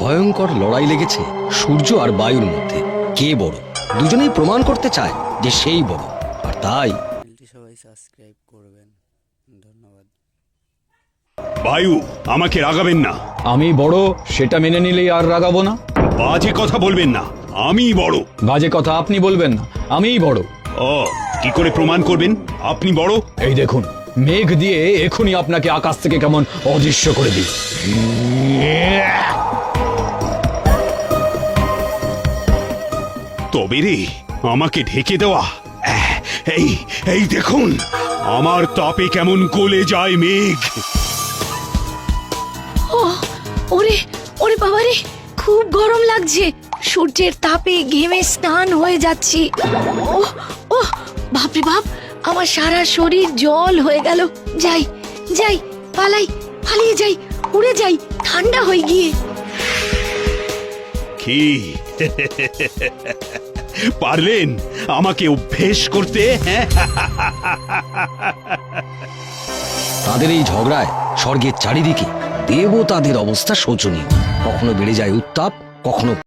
ভয়ঙ্কর লড়াই লেগেছে সূর্য আর বায়ুর মধ্যে। কে বড়? দুজনেই প্রমাণ করতে চায় যে সেই বড়। আর তাই চ্যানেলটি সবাই সাবস্ক্রাইব করবেন। ধন্যবাদ। বায়ু, আমাকে রাগাবেন না। আমি বড় সেটা মেনে নিলেই আর রাগাবো না। বাজে কথা বলবেন না, আমি বড়। বাজে কথা আপনি বলবেন না, আমিই বড়। ও, কি করে প্রমাণ করবেন আপনি বড়? এই দেখুন, মেঘ দিয়ে এখনই আপনাকে আকাশ থেকে কেমন অদৃশ্য করে দিই। তবে রে, আমাকে ঢেকে দেওয়া। এই এই দেখুন, আমার তাপে কেমন গলে যায় মেঘ। ওরে ওরে বাবারে, খুব গরম লাগছে। সূর্যের তাপে ঘেমে স্নান হয়ে যাচ্ছি। ওহ ওহ, বাপরে বাপ, আমার সারা শরীর জল হয়ে গেল। যাই যাই, পালাই, পালিয়ে যাই, উড়ে যাই ঠান্ডা হয়ে গিয়ে। কি পারলেন আমাকে অভ্যেস করতে? তাদের এই ঝগড়ায় স্বর্গের চারিদিকে দেবতাদের অবস্থা শোচনীয়। কখনো বেড়ে যায় উত্তাপ, কখনো